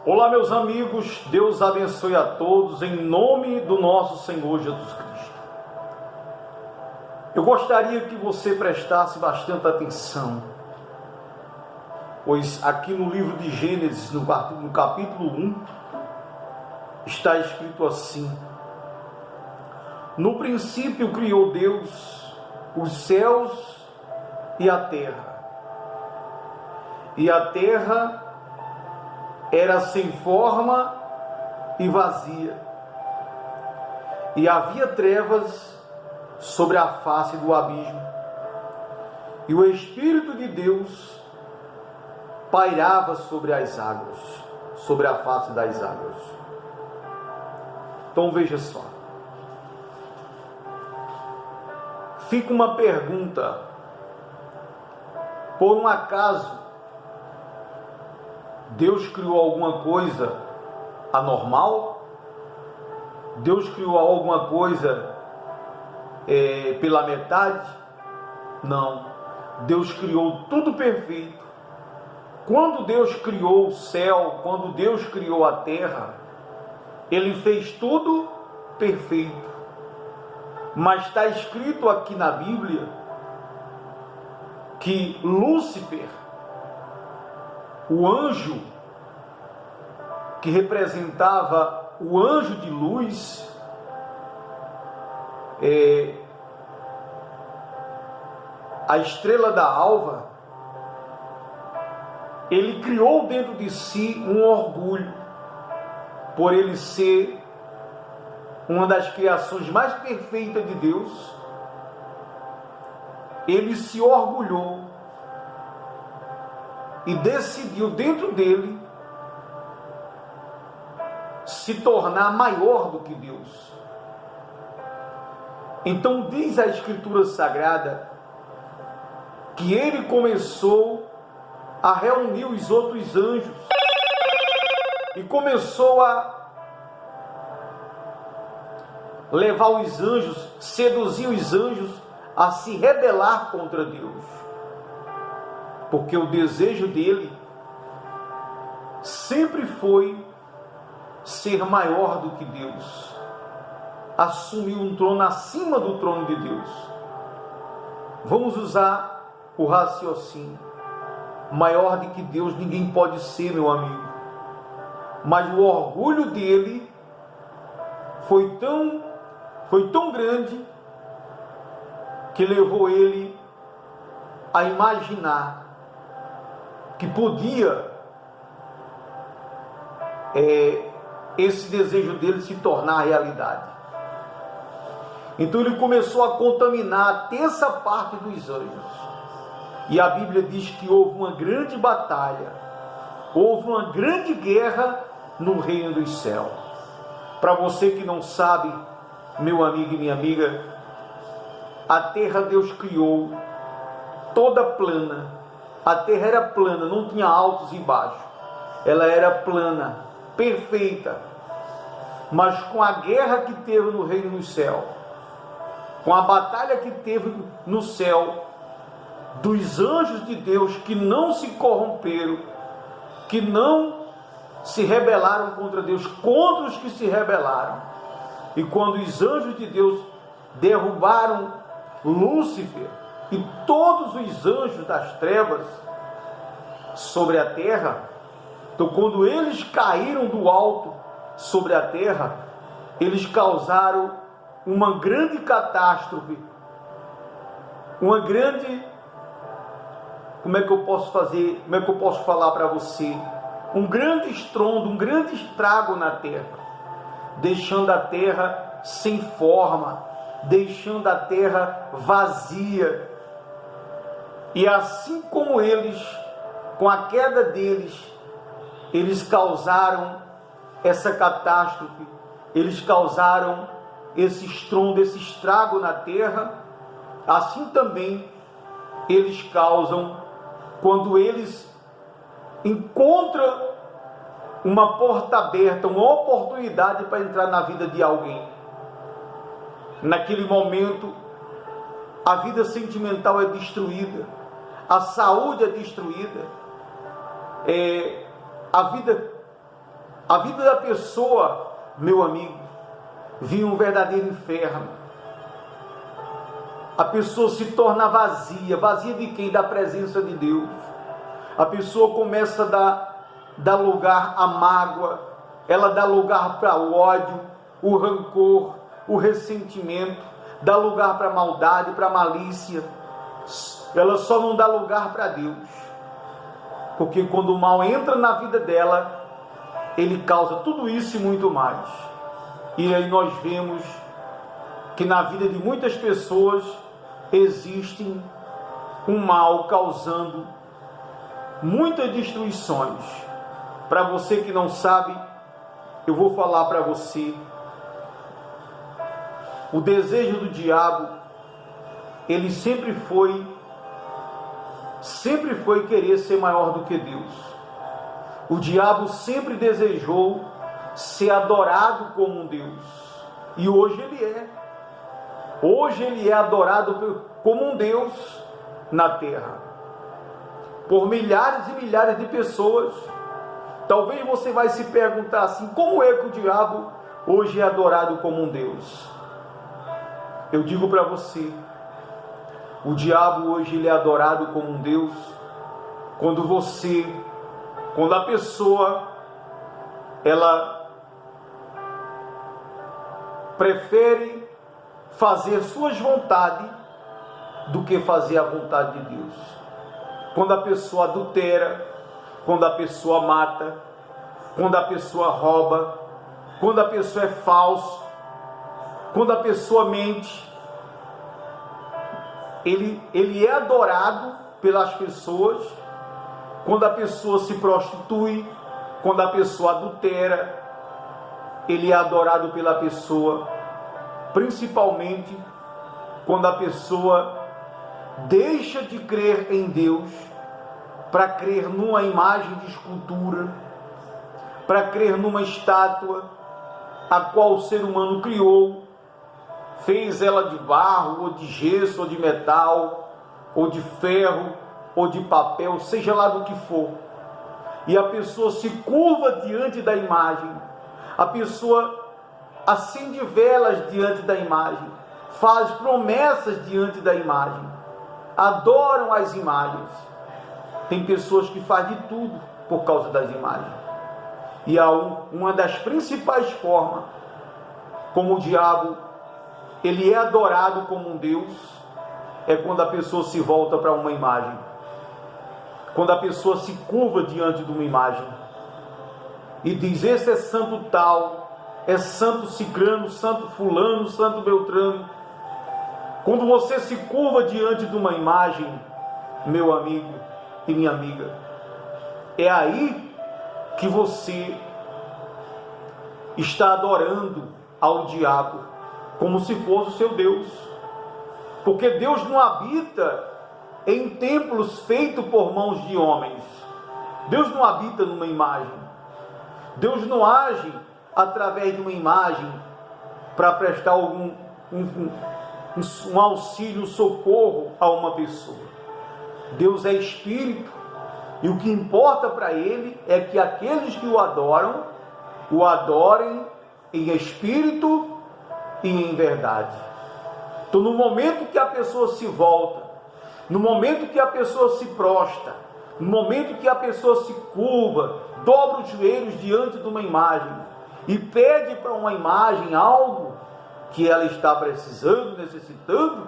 Olá, meus amigos, Deus abençoe a todos em nome do nosso Senhor Jesus Cristo. Eu gostaria que você prestasse bastante atenção, pois aqui no livro de Gênesis, no capítulo 1, está escrito assim: no princípio criou Deus os céus e a terra era sem forma e vazia, e havia trevas sobre a face do abismo, e o Espírito de Deus pairava sobre as águas, sobre a face das águas. Então veja só, fica uma pergunta: por um acaso Deus criou alguma coisa anormal? Deus criou alguma coisa pela metade? Não. Deus criou tudo perfeito. Quando Deus criou o céu, quando Deus criou a terra, Ele fez tudo perfeito. Mas está escrito aqui na Bíblia que Lúcifer, o anjo que representava o anjo de luz, a estrela da alva, ele criou dentro de si um orgulho, por ele ser uma das criações mais perfeitas de Deus. Ele se orgulhou e decidiu dentro dele se tornar maior do que Deus. Então diz a Escritura Sagrada que ele começou a reunir os outros anjos e começou a levar os anjos, seduzir os anjos a se rebelar contra Deus. Porque o desejo dele sempre foi ser maior do que Deus, assumir um trono acima do trono de Deus. Vamos usar o raciocínio: maior do que Deus ninguém pode ser, meu amigo. Mas o orgulho dele foi tão grande que levou ele a imaginar que podia esse desejo dele se tornar realidade. Então ele começou a contaminar a terça parte dos anjos. E a Bíblia diz que houve uma grande batalha, houve uma grande guerra no reino dos céus. Para você que não sabe, meu amigo e minha amiga, a terra Deus criou toda plana. A terra era plana, não tinha altos e baixos. Ela era plana, perfeita. Mas com a guerra que teve no reino do céu, com a batalha que teve no céu, dos anjos de Deus que não se corromperam, que não se rebelaram contra Deus, contra os que se rebelaram. E quando os anjos de Deus derrubaram Lúcifer e todos os anjos das trevas sobre a terra, então quando eles caíram do alto sobre a terra, eles causaram uma grande catástrofe, uma grande, como é que eu posso falar para você? Um grande estrondo, um grande estrago na terra, deixando a terra sem forma, deixando a terra vazia. E assim como eles, com a queda deles, eles causaram essa catástrofe, eles causaram esse estrondo, esse estrago na terra, assim também eles causam quando eles encontram uma porta aberta, uma oportunidade para entrar na vida de alguém. Naquele momento, a vida sentimental é destruída, a saúde é destruída, a vida A vida da pessoa, meu amigo, vive um verdadeiro inferno. A pessoa se torna vazia. Vazia de quem? Da presença de Deus. A pessoa começa a dar lugar à mágoa, ela dá lugar para o ódio, o rancor, o ressentimento, dá lugar para a maldade, para a malícia. Ela só não dá lugar para Deus. Porque quando o mal entra na vida dela, ele causa tudo isso e muito mais. E aí nós vemos que na vida de muitas pessoas existe um mal causando muitas destruições. Para você que não sabe, eu vou falar para você. O desejo do diabo, ele sempre foi querer ser maior do que Deus. O diabo sempre desejou ser adorado como um Deus. E hoje ele é. Hoje ele é adorado como um Deus na terra. Por milhares e milhares de pessoas. Talvez você vai se perguntar assim, como é que o diabo hoje é adorado como um Deus? Eu digo para você, o diabo hoje ele é adorado como um Deus quando a pessoa, ela prefere fazer suas vontades do que fazer a vontade de Deus. Quando a pessoa adultera, quando a pessoa mata, quando a pessoa rouba, quando a pessoa é falso, quando a pessoa mente, ele é adorado pelas pessoas. Quando a pessoa se prostitui, quando a pessoa adultera, ele é adorado pela pessoa, principalmente quando a pessoa deixa de crer em Deus para crer numa imagem de escultura, para crer numa estátua a qual o ser humano criou, fez ela de barro, ou de gesso, ou de metal, ou de ferro, ou de papel, seja lá do que for. E a pessoa se curva diante da imagem, a pessoa acende velas diante da imagem, faz promessas diante da imagem, adoram as imagens. Tem pessoas que fazem de tudo por causa das imagens. E uma das principais formas como o diabo ele é adorado como um Deus é quando a pessoa se volta para uma imagem, quando a pessoa se curva diante de uma imagem e diz: esse é santo tal, é santo cicrano, santo fulano, santo beltrano. Quando você se curva diante de uma imagem, meu amigo e minha amiga, é aí que você está adorando ao diabo como se fosse o seu Deus. Porque Deus não habita em templos feitos por mãos de homens. Deus não habita numa imagem. Deus não age através de uma imagem para prestar um auxílio, um socorro a uma pessoa. Deus é espírito, e o que importa para ele é que aqueles que o adorem em espírito e em verdade. Então, no momento que a pessoa se volta, no momento que a pessoa se prostra, no momento que a pessoa se curva, dobra os joelhos diante de uma imagem e pede para uma imagem algo que ela está precisando, necessitando,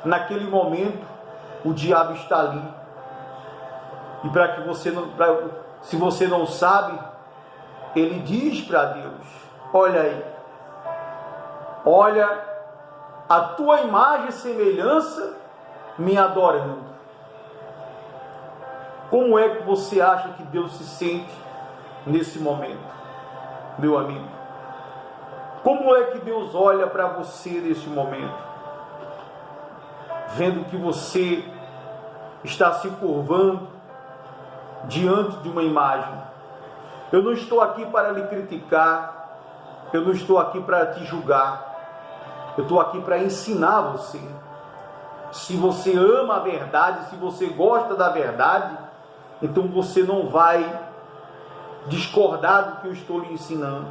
naquele momento o diabo está ali. E para que você não, se você não sabe, ele diz para Deus: olha aí, olha a tua imagem e semelhança me adorando. Como é que você acha que Deus se sente nesse momento, meu amigo? Como é que Deus olha para você neste momento, vendo que você está se curvando diante de uma imagem? Eu não estou aqui para lhe criticar, eu não estou aqui para te julgar, eu estou aqui para ensinar você. Se você ama a verdade, se você gosta da verdade, então você não vai discordar do que eu estou lhe ensinando.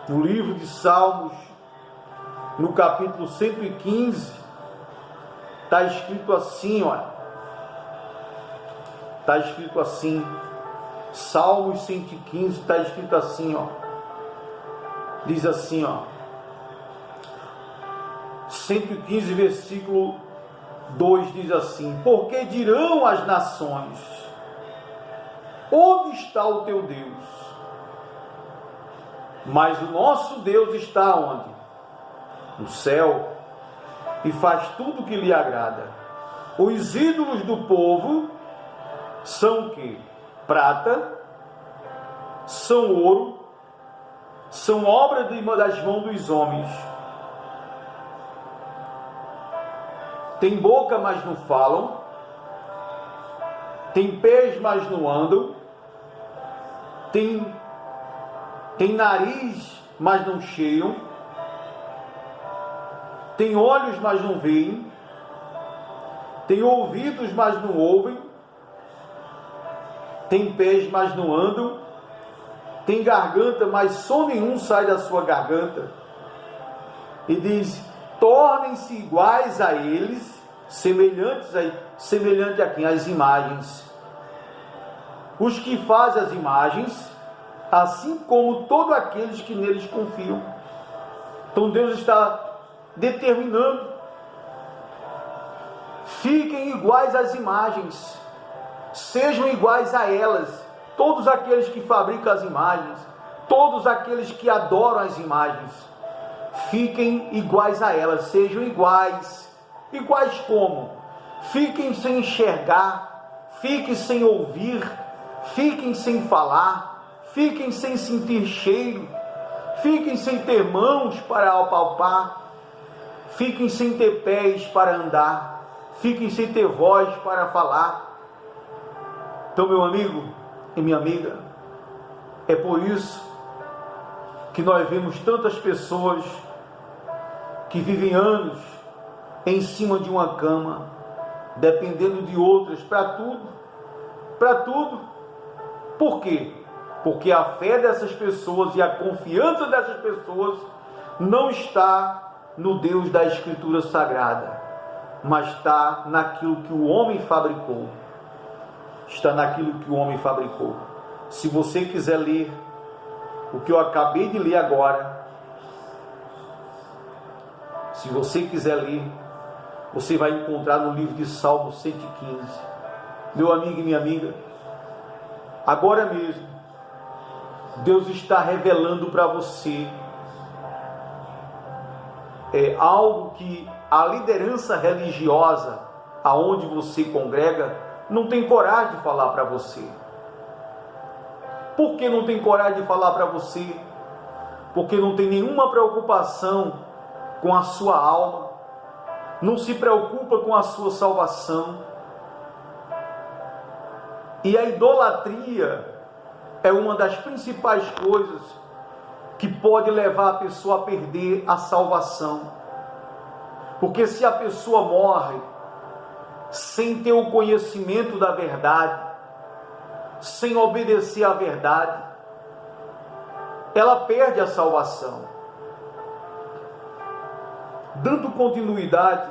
No livro de Salmos, no capítulo 115, está escrito assim, olha. Está escrito assim, Salmos 115, está escrito assim, ó. Diz assim, ó. 115, versículo 2 diz assim: porque dirão as nações, onde está o teu Deus? Mas o nosso Deus está onde? No céu, e faz tudo o que lhe agrada. Os ídolos do povo são o quê? Prata, são ouro, são obra das mãos dos homens. Tem boca, mas não falam. Tem pés, mas não andam. Tem nariz, mas não cheiam. Tem olhos, mas não veem. Tem ouvidos, mas não ouvem. Tem pés, mas não andam. Tem garganta, mas som nenhum sai da sua garganta. E diz: tornem-se iguais a eles, semelhante a quem? As imagens. Os que fazem as imagens, assim como todos aqueles que neles confiam. Então Deus está determinando: fiquem iguais às imagens, sejam iguais a elas. Todos aqueles que fabricam as imagens, todos aqueles que adoram as imagens, fiquem iguais a elas, sejam iguais. Iguais como? Fiquem sem enxergar, fiquem sem ouvir, fiquem sem falar, fiquem sem sentir cheiro, fiquem sem ter mãos para apalpar, fiquem sem ter pés para andar, fiquem sem ter voz para falar. Então, meu amigo e minha amiga, é por isso que nós vemos tantas pessoas que vivem anos em cima de uma cama, dependendo de outras para tudo, para tudo. Por quê? Porque a fé dessas pessoas e a confiança dessas pessoas não está no Deus da Escritura Sagrada, mas está naquilo que o homem fabricou. Está naquilo que o homem fabricou. Se você quiser ler o que eu acabei de ler agora, se você quiser ler, você vai encontrar no livro de Salmo 115. Meu amigo e minha amiga, agora mesmo, Deus está revelando para você algo que a liderança religiosa, aonde você congrega, não tem coragem de falar para você. Por que não tem coragem de falar para você? Porque não tem nenhuma preocupação com a sua alma, não se preocupa com a sua salvação. E a idolatria é uma das principais coisas que pode levar a pessoa a perder a salvação. Porque se a pessoa morre sem ter o conhecimento da verdade, sem obedecer à verdade, ela perde a salvação. Dando continuidade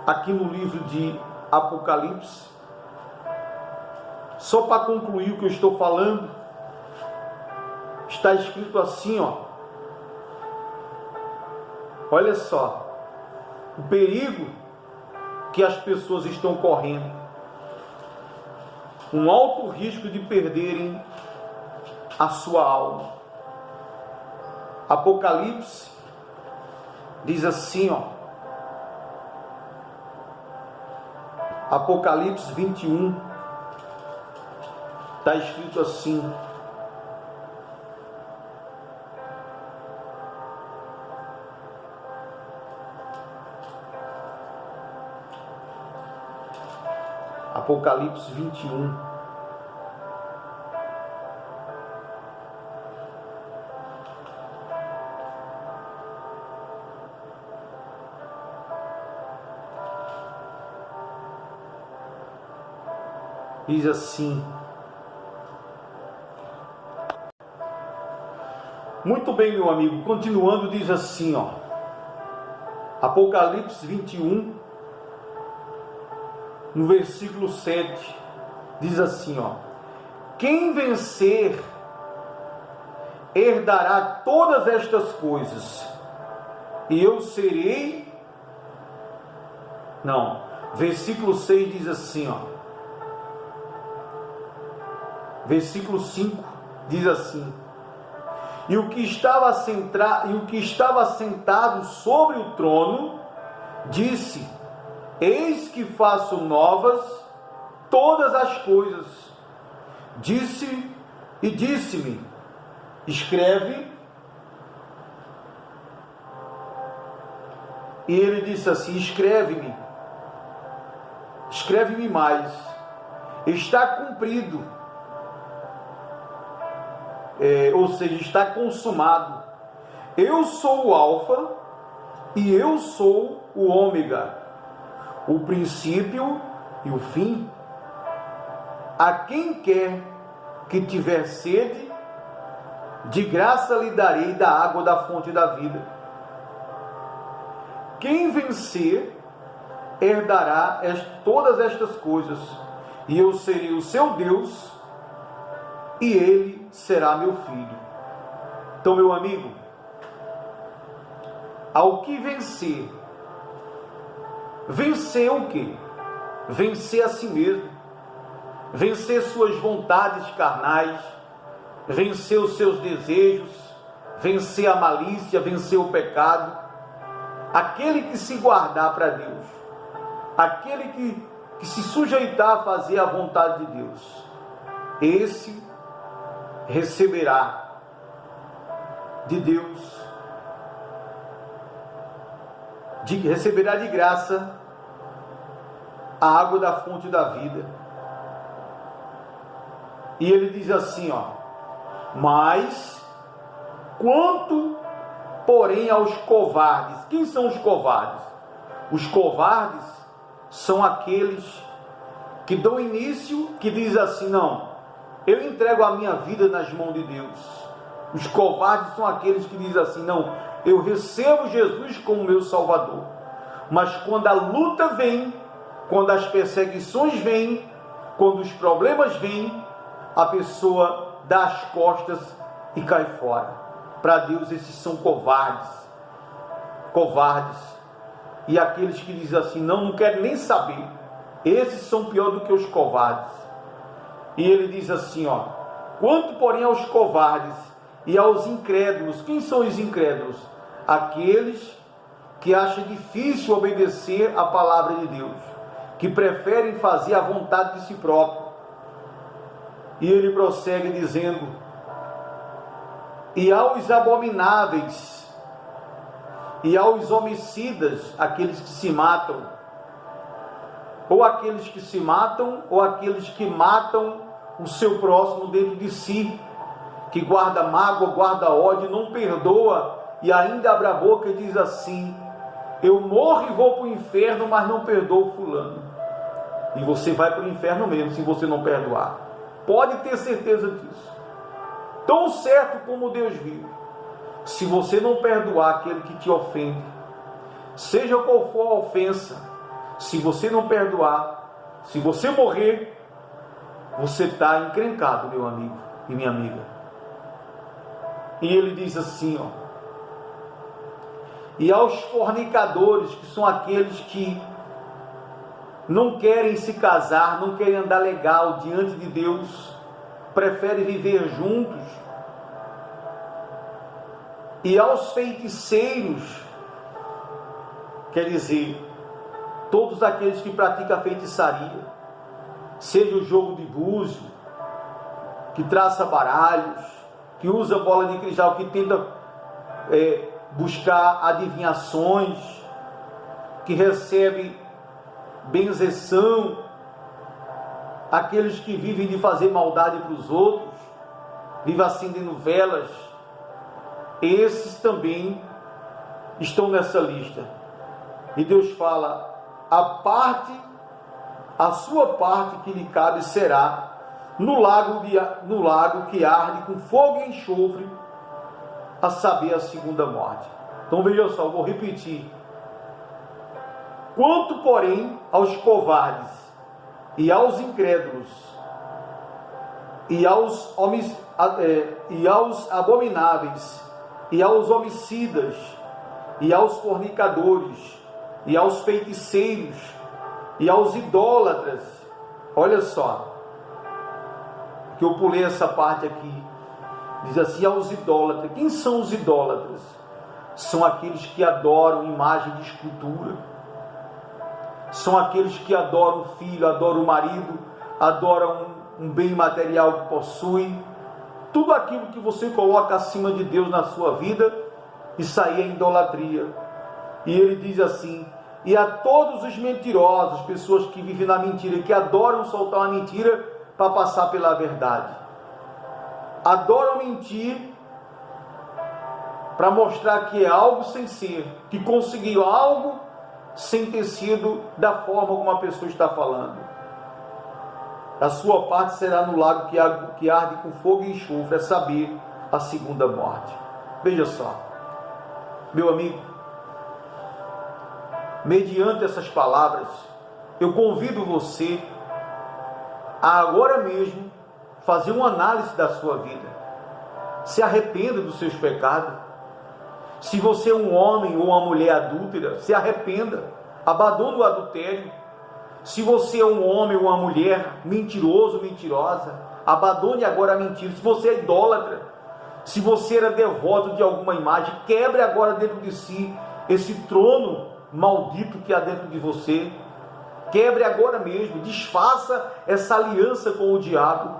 aqui no livro de Apocalipse, só para concluir o que eu estou falando, está escrito assim, ó. Olha só, o perigo que as pessoas estão correndo, um alto risco de perderem a sua alma. Apocalipse diz assim, ó, Apocalipse 21, está escrito assim: Apocalipse 21, diz assim: Muito bem, meu amigo, continuando, diz assim, ó, Apocalipse 21, no versículo 7, diz assim, ó: quem vencer herdará todas estas coisas, e eu serei... Não, versículo 6 diz assim, ó, versículo 5 diz assim: e o que estava sentado sobre o trono disse: eis que faço novas todas as coisas. Disse-me: escreve. E ele disse assim: escreve-me mais, está cumprido, ou seja, está consumado. Eu sou o Alfa e eu sou o Ômega, o princípio e o fim. A quem quer que tiver sede, de graça lhe darei da água da fonte da vida. Quem vencer herdará todas estas coisas, e eu serei o seu Deus, e ele será meu filho. Então, meu amigo, ao que vencer o quê? Vencer a si mesmo, vencer suas vontades carnais, vencer os seus desejos, vencer a malícia, vencer o pecado. Aquele que se guardar para Deus, aquele que se sujeitar a fazer a vontade de Deus, esse receberá de Deus, receberá de graça a água da fonte da vida. E ele diz assim, ó: mas quanto, porém, aos covardes. Quem são os covardes? Os covardes são aqueles que dão início, que diz assim: não, eu entrego a minha vida nas mãos de Deus. Os covardes são aqueles que dizem assim: não, eu recebo Jesus como meu Salvador. Mas quando a luta vem, quando as perseguições vêm, quando os problemas vêm, a pessoa dá as costas e cai fora. Para Deus, esses são covardes. E aqueles que dizem assim: não quero nem saber, esses são pior do que os covardes. E ele diz assim, ó: quanto, porém, aos covardes e aos incrédulos. Quem são os incrédulos? Aqueles que acham difícil obedecer a palavra de Deus, que preferem fazer a vontade de si próprio. E ele prossegue dizendo: e aos abomináveis, e aos homicidas, aqueles que se matam, ou aqueles que se matam, ou aqueles que matam o seu próximo dentro de si, que guarda mágoa, guarda ódio, não perdoa, e ainda abre a boca e diz assim: eu morro e vou para o inferno, mas não perdoo fulano. E você vai para o inferno mesmo, se você não perdoar. Pode ter certeza disso. Tão certo como Deus vive, se você não perdoar aquele que te ofende, seja qual for a ofensa, se você não perdoar, se você morrer, você está encrencado, meu amigo e minha amiga. E ele diz assim, ó: e aos fornicadores, que são aqueles que não querem se casar, não querem andar legal diante de Deus, preferem viver juntos. E aos feiticeiros, quer dizer, todos aqueles que praticam a feitiçaria, seja o jogo de búzio, que traça baralhos, que usa bola de cristal, que tenta buscar adivinhações, que recebe benzeção, aqueles que vivem de fazer maldade para os outros, vivem acendendo velas, esses também estão nessa lista. E Deus fala: a sua parte que lhe cabe será no lago que arde com fogo e enxofre, a saber, a segunda morte. Então veja só, eu vou repetir. Quanto, porém, aos covardes, e aos incrédulos, e aos abomináveis, e aos homicidas, e aos fornicadores, e aos feiticeiros, e aos idólatras. Olha só, que eu pulei essa parte aqui. Diz assim, aos idólatras. Quem são os idólatras? São aqueles que adoram imagem de escultura. São aqueles que adoram o filho, adoram o marido, adoram um bem material que possui. Tudo aquilo que você coloca acima de Deus na sua vida, isso aí é idolatria. E ele diz assim, e a todos os mentirosos, pessoas que vivem na mentira, que adoram soltar uma mentira para passar pela verdade. Adoram mentir para mostrar que é algo sem ser, que conseguiu algo sem ter sido da forma como a pessoa está falando. A sua parte será no lago que arde com fogo e enxofre, é saber, a segunda morte. Veja só, meu amigo, mediante essas palavras, eu convido você a agora mesmo fazer uma análise da sua vida. Se arrependa dos seus pecados. Se você é um homem ou uma mulher adúltera, se arrependa, abandone o adultério. Se você é um homem ou uma mulher mentiroso, mentirosa, abandone agora a mentira. Se você é idólatra, se você era devoto de alguma imagem, quebre agora dentro de si esse trono maldito que há dentro de você. Quebre agora mesmo, desfaça essa aliança com o diabo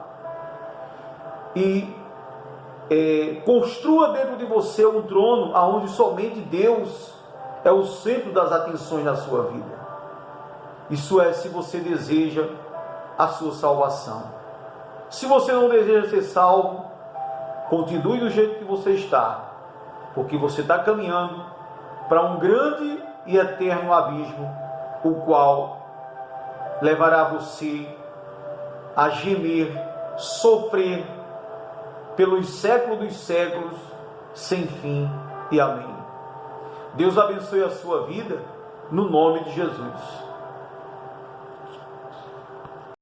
e construa dentro de você um trono onde somente Deus é o centro das atenções na sua vida. Isso é, se você deseja a sua salvação. Se você não deseja ser salvo, continue do jeito que você está, porque você está caminhando para um grande e eterno abismo, o qual levará você a gemer, sofrer pelos séculos dos séculos, sem fim e amém. Deus abençoe a sua vida, no nome de Jesus.